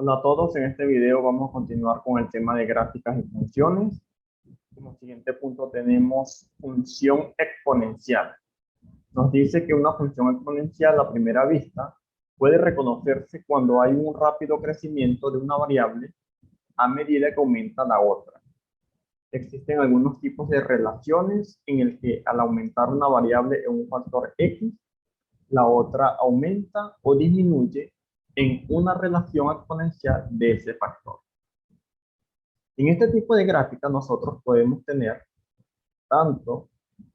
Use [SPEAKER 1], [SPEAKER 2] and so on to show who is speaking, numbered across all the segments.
[SPEAKER 1] Hola a todos, en este video vamos a continuar con el tema de gráficas y funciones. Como siguiente punto tenemos función exponencial. Nos dice que una función exponencial a primera vista puede reconocerse cuando hay un rápido crecimiento de una variable a medida que aumenta la otra. Existen algunos tipos de relaciones en el que al aumentar una variable en un factor x, la otra aumenta o disminuye en una relación exponencial de ese factor. En este tipo de gráfica nosotros podemos tener tanto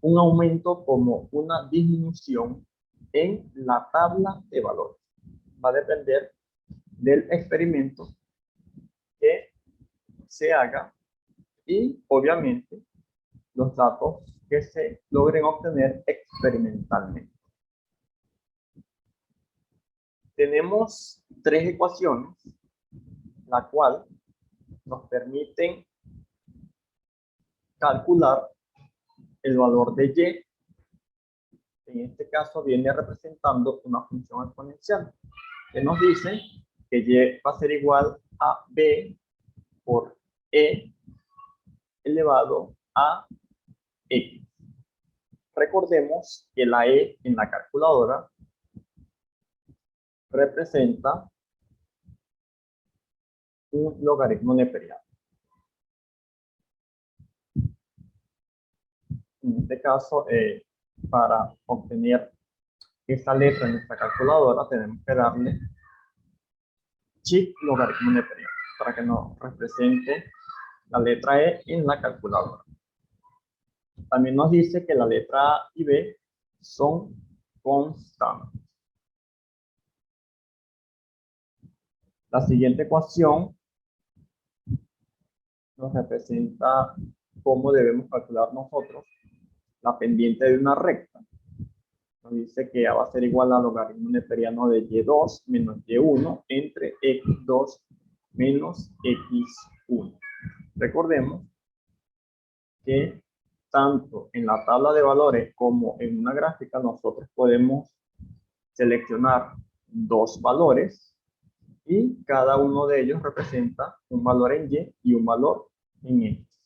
[SPEAKER 1] un aumento como una disminución en la tabla de valores. Va a depender del experimento que se haga y obviamente los datos que se logren obtener experimentalmente. Tenemos tres ecuaciones, la cual nos permiten calcular el valor de y. En este caso viene representando una función exponencial que nos dice que y va a ser igual a b por e elevado a x. Recordemos que la e en la calculadora representa un logaritmo neperiano. En este caso, para obtener esta letra en nuestra calculadora, tenemos que darle shift logaritmo neperiano para que nos represente la letra E en la calculadora. También nos dice que la letra A y B son constantes. La siguiente ecuación nos representa cómo debemos calcular nosotros la pendiente de una recta. Nos dice que A va a ser igual al logaritmo neperiano de y2 menos y1 entre x2 menos x1. Recordemos que tanto en la tabla de valores como en una gráfica nosotros podemos seleccionar dos valores y cada uno de ellos representa un valor en y y un valor en x.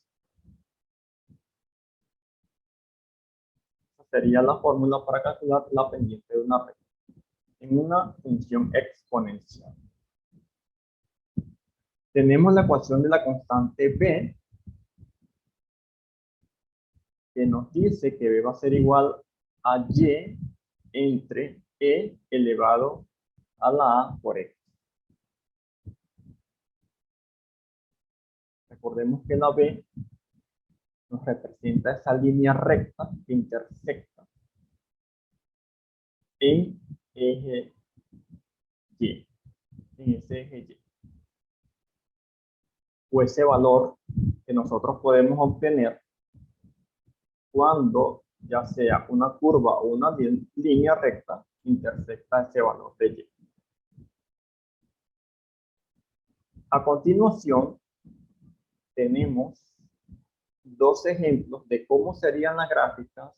[SPEAKER 1] Esa sería la fórmula para calcular la pendiente de una recta en una función exponencial. Tenemos la ecuación de la constante b, que nos dice que b va a ser igual a y entre e elevado a la a por x. Recordemos que la b nos representa esa línea recta que intersecta en eje y, en ese eje y. O ese valor que nosotros podemos obtener cuando ya sea una curva o una línea recta intersecta ese valor de y. A continuación, tenemos dos ejemplos de cómo serían las gráficas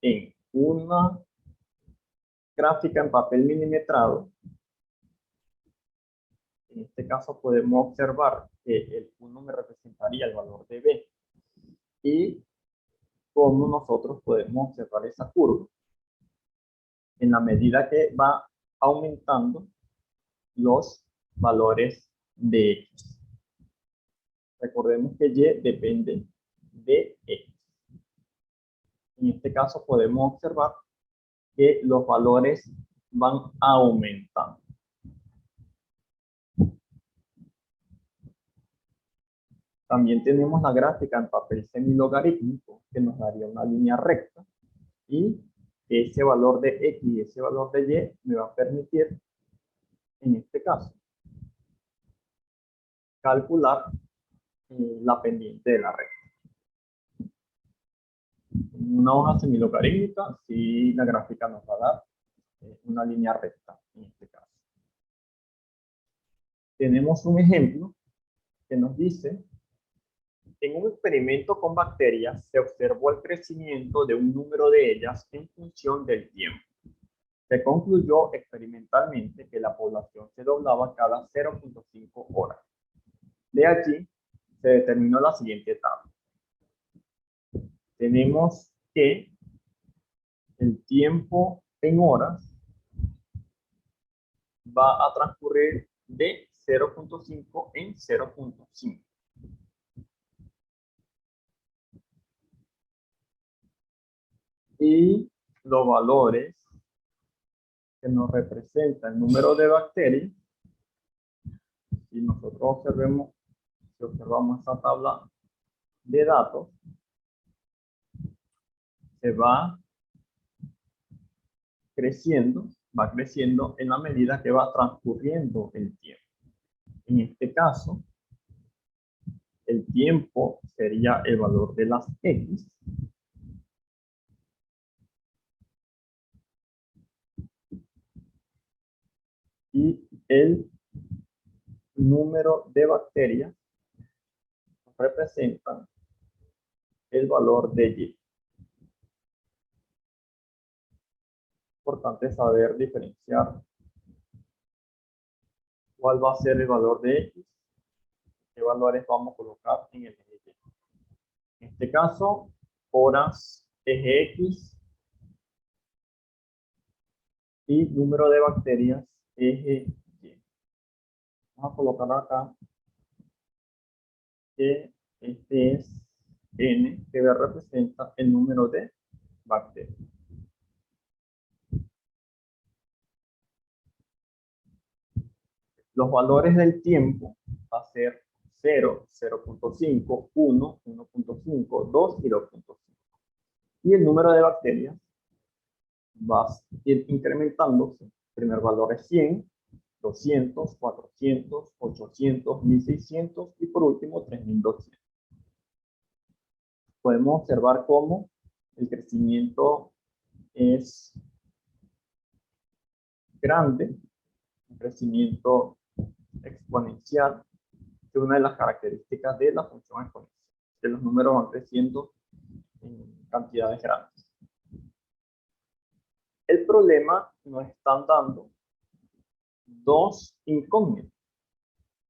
[SPEAKER 1] en una gráfica en papel milimetrado. En este caso podemos observar que el 1 me representaría el valor de b y cómo nosotros podemos observar esa curva en la medida que va aumentando los valores de x. Recordemos que y depende de x. En este caso podemos observar que los valores van aumentando. También tenemos la gráfica en papel semilogarítmico que nos daría una línea recta y ese valor de x y ese valor de y me va a permitir, en este caso, calcular la pendiente de la recta. En una hoja semilogarítmica, si la gráfica nos va a dar una línea recta, en este caso. Tenemos un ejemplo que nos dice: en un experimento con bacterias se observó el crecimiento de un número de ellas en función del tiempo. Se concluyó experimentalmente que la población se doblaba cada 0.5 horas. De allí se determinó la siguiente tabla. Tenemos que el tiempo en horas va a transcurrir de 0.5 en 0.5. Y los valores que nos representan el número de bacterias, si nosotros observamos esta tabla de datos, se va creciendo en la medida que va transcurriendo el tiempo. En este caso, el tiempo sería el valor de las X. Y el número de bacterias representa el valor de Y. Importante saber diferenciar cuál va a ser el valor de X, qué valores vamos a colocar en el eje Y. En este caso, horas eje X y número de bacterias eje Y. Vamos a colocar acá que este es N, que representa el número de bacterias. Los valores del tiempo va a ser 0, 0.5, 1, 1.5, 2 y 2.5. Y el número de bacterias va a ir incrementándose. El primer valor es 100, 200, 400, 800, 1600 y por último 3200. Podemos observar cómo el crecimiento es grande, un crecimiento exponencial, que es una de las características de la función exponencial, que los números van creciendo en cantidades grandes. El problema nos están dando dos incógnitas.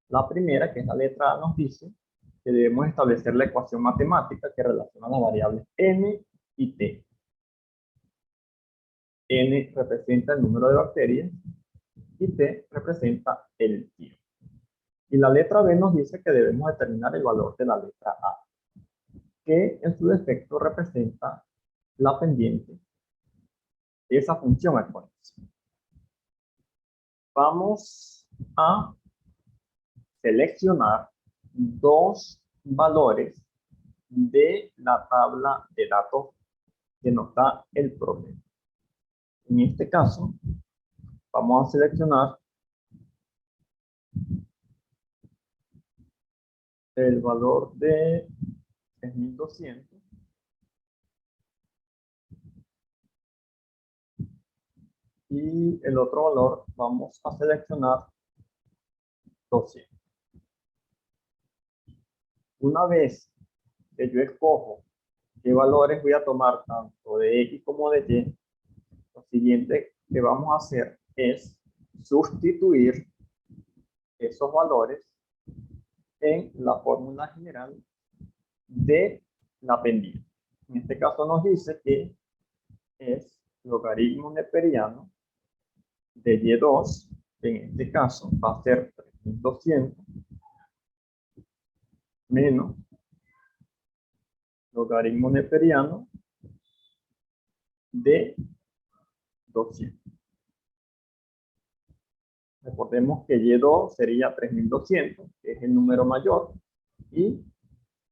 [SPEAKER 1] La primera, que es la letra A, nos dice que debemos establecer la ecuación matemática que relaciona las variables n y t. N representa el número de bacterias y t representa el tiempo. Y la letra B nos dice que debemos determinar el valor de la letra A, que en su defecto representa la pendiente de esa función exponencial. Vamos a seleccionar dos valores de la tabla de datos que nos da el problema. En este caso, vamos a seleccionar el valor de 3200 y el otro valor vamos a seleccionar 200. Una vez que yo escojo qué valores voy a tomar tanto de X como de Y, lo siguiente que vamos a hacer es sustituir esos valores en la fórmula general de la pendiente. En este caso nos dice que es logaritmo neperiano de Y2, que en este caso va a ser 3200 menos logaritmo neperiano de 200. Recordemos que Y2 sería 3200, que es el número mayor, y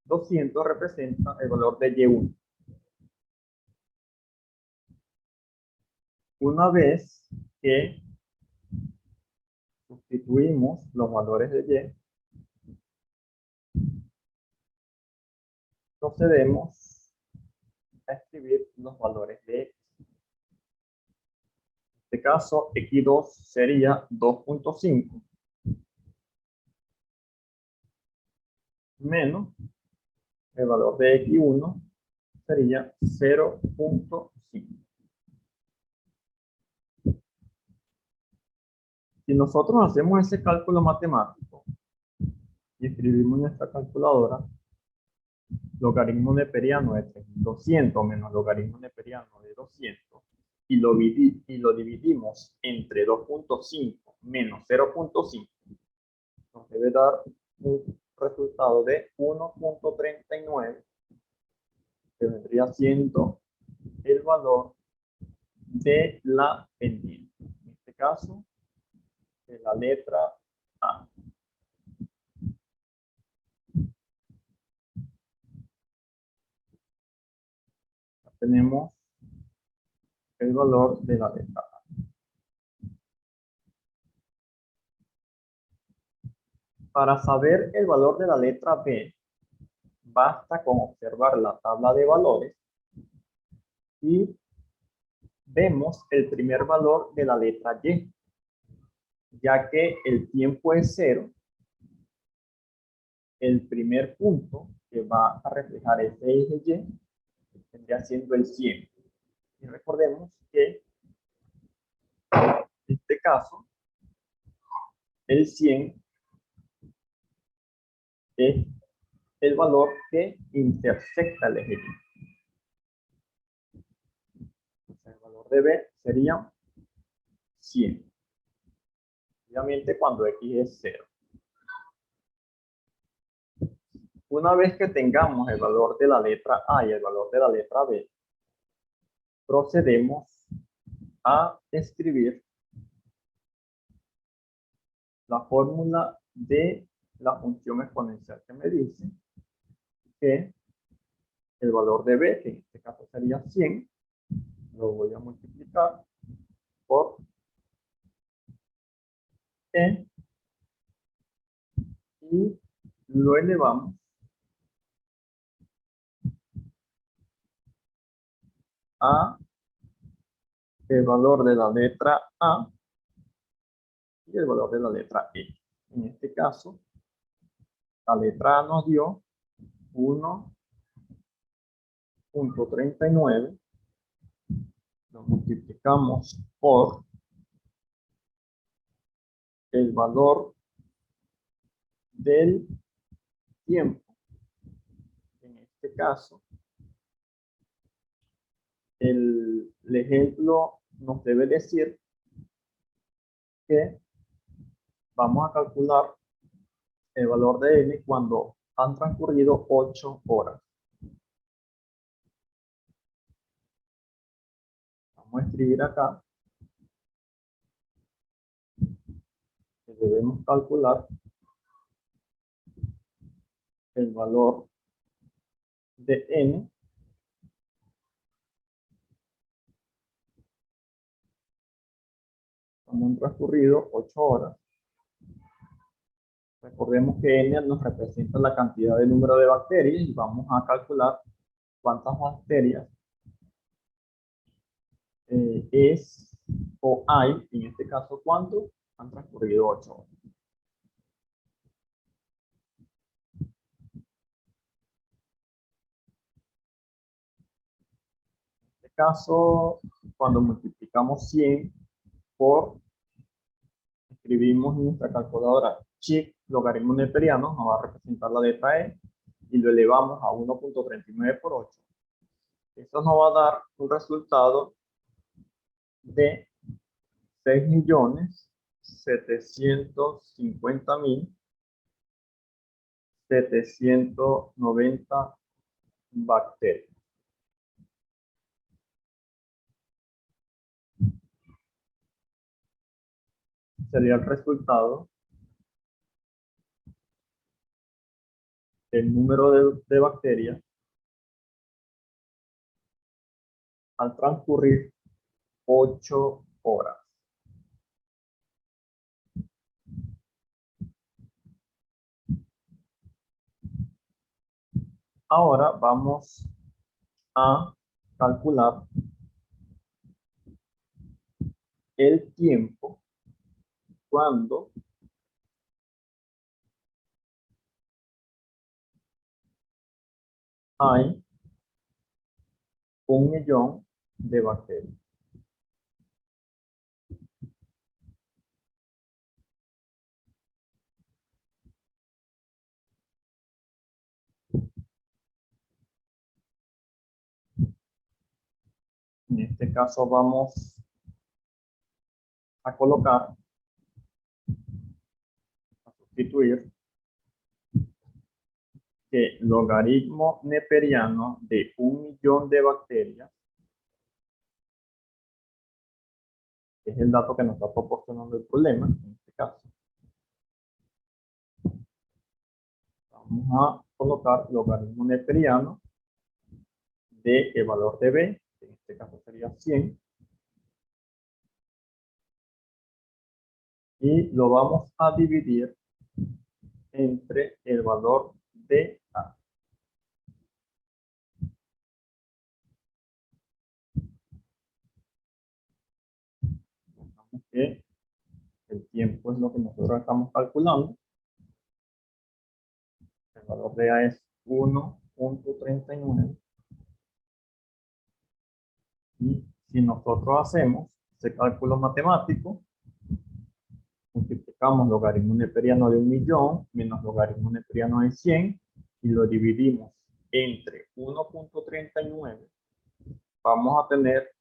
[SPEAKER 1] 200 representa el valor de Y1. Una vez que sustituimos los valores de Y, procedemos a escribir los valores de X. En este caso, X2 sería 2.5 menos el valor de X1 sería 0.5. Si nosotros hacemos ese cálculo matemático y escribimos en nuestra calculadora, logaritmo neperiano de 3200 menos logaritmo neperiano de 200 y lo dividimos entre 2.5 menos 0.5, nos debe dar un resultado de 1.39, que vendría siendo el valor de la pendiente. En este caso, de la letra A. Tenemos el valor de la letra A. Para saber el valor de la letra B, basta con observar la tabla de valores y vemos el primer valor de la letra Y, ya que el tiempo es 0, el primer punto que va a reflejar ese eje Y vendría siendo el 100. Y recordemos que en este caso, el 100 es el valor que intersecta el eje Y. Entonces, el valor de B sería 100. Obviamente cuando X es 0. Una vez que tengamos el valor de la letra A y el valor de la letra B, procedemos a escribir la fórmula de la función exponencial que me dice que el valor de B, que en este caso sería 100, lo voy a multiplicar por E y lo elevamos a el valor de la letra A y el valor de la letra E. En este caso, la letra A nos dio 1.39, lo multiplicamos por el valor del tiempo. En este caso, el ejemplo nos debe decir que vamos a calcular el valor de n cuando han transcurrido 8 horas. Vamos a escribir acá que debemos calcular el valor de n cuando han transcurrido 8 horas. Recordemos que n nos representa la cantidad de número de bacterias y vamos a calcular cuántas bacterias es o hay, en este caso, cuando han transcurrido 8 horas. En este caso, cuando multiplicamos 100 por, escribimos en nuestra calculadora chic logaritmo neperiano, nos va a representar la letra E, y lo elevamos a 1.39 por 8. Eso nos va a dar un resultado de 6.750.790 bacterias. Sería el resultado del número de bacterias al transcurrir 8 horas. Ahora vamos a calcular el tiempo cuando hay 1.000.000 de bacterias. En este caso vamos a colocar, a sustituir, que logaritmo neperiano de 1.000.000 de bacterias, que es el dato que nos está proporcionando el problema, en este caso, vamos a colocar logaritmo neperiano de el valor de b, que en este caso sería 100, y lo vamos a dividir entre el valor de a. Digamos que el tiempo es lo que nosotros estamos calculando. El valor de a es 1.39. Y si nosotros hacemos ese cálculo matemático, multiplicamos logaritmo neperiano de 1.000.000 menos logaritmo neperiano de 100 y lo dividimos entre 1.39, vamos a tener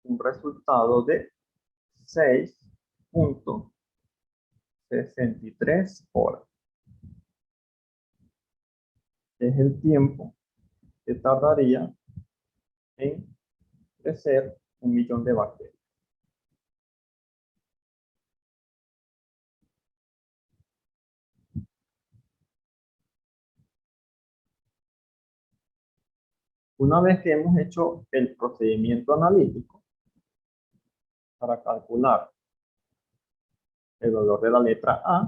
[SPEAKER 1] un resultado de 6.63 horas. Es el tiempo que tardaría en crecer 1.000.000 de bacterias. Una vez que hemos hecho el procedimiento analítico para calcular el valor de la letra A,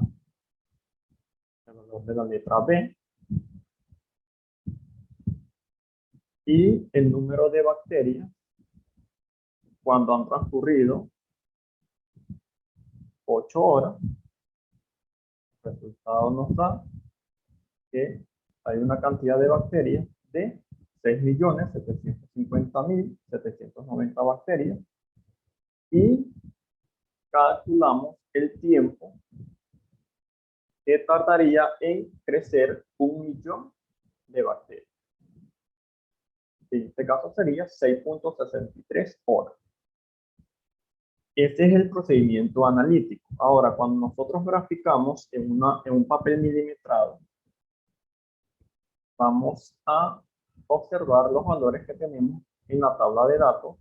[SPEAKER 1] el valor de la letra B y el número de bacterias cuando han transcurrido 8 horas, el resultado nos da que hay una cantidad de bacterias de 6.750.790 bacterias y calculamos el tiempo que tardaría en crecer 1.000.000 de bacterias. En este caso sería 6.63 horas. Este es el procedimiento analítico. Ahora, cuando nosotros graficamos en un papel milimetrado, vamos a observar los valores que tenemos en la tabla de datos.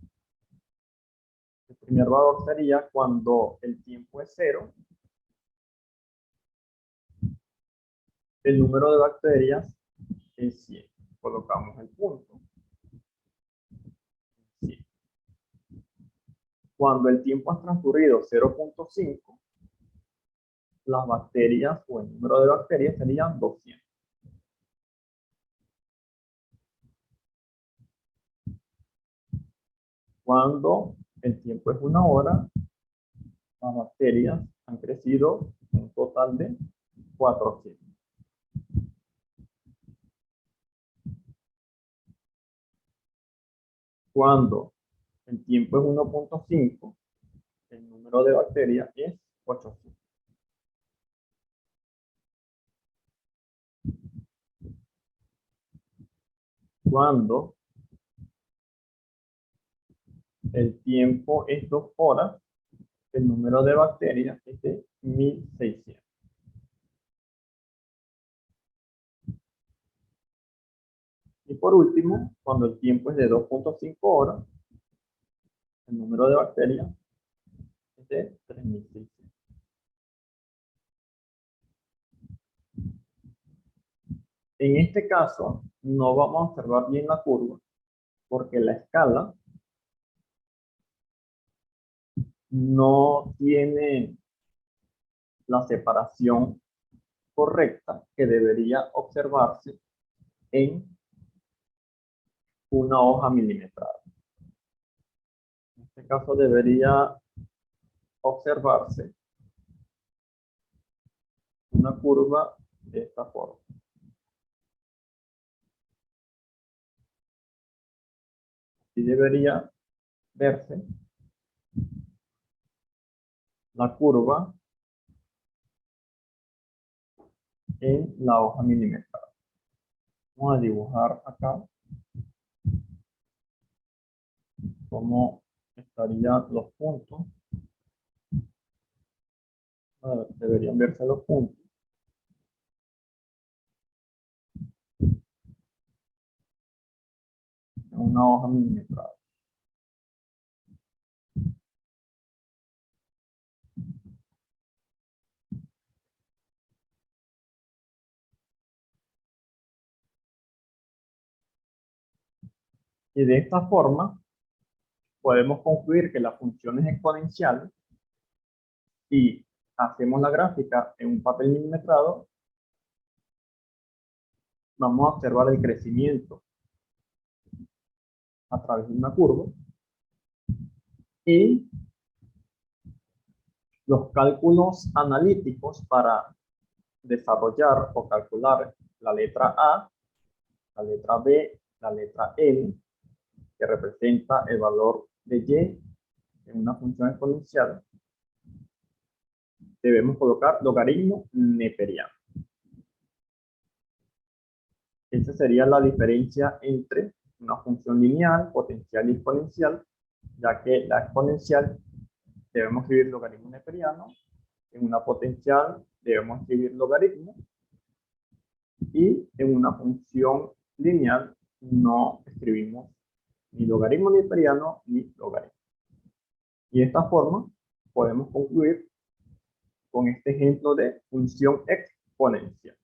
[SPEAKER 1] El primer valor sería cuando el tiempo es 0, el número de bacterias es 100. Colocamos el punto. 100. Cuando el tiempo ha transcurrido 0.5, las bacterias o el número de bacterias serían 200. Cuando el tiempo es 1 hora, las bacterias han crecido un total de 400. Cuando el tiempo es 1.5, el número de bacterias es 800. Cuando el tiempo es 2 horas, el número de bacterias es de 1.600. Y por último, cuando el tiempo es de 2.5 horas, el número de bacterias es de 3.600. En este caso, no vamos a observar bien la curva, porque la escala no tiene la separación correcta que debería observarse en una hoja milimetrada. En este caso debería observarse una curva de esta forma. Y debería verse la curva en la hoja milimetrada. Vamos a dibujar acá cómo estarían los puntos. Deberían verse los puntos. En una hoja milimetrada. Y de esta forma podemos concluir que las funciones exponenciales, si hacemos la gráfica en un papel milimetrado, vamos a observar el crecimiento a través de una curva y los cálculos analíticos para desarrollar o calcular la letra A, la letra B, la letra N, que representa el valor de Y en una función exponencial, debemos colocar logaritmo neperiano. Esa sería la diferencia entre una función lineal, potencial y exponencial, ya que la exponencial debemos escribir logaritmo neperiano, en una potencial debemos escribir logaritmo, y en una función lineal no escribimos ni logaritmo neperiano ni logaritmo. Y de esta forma podemos concluir con este ejemplo de función exponencial.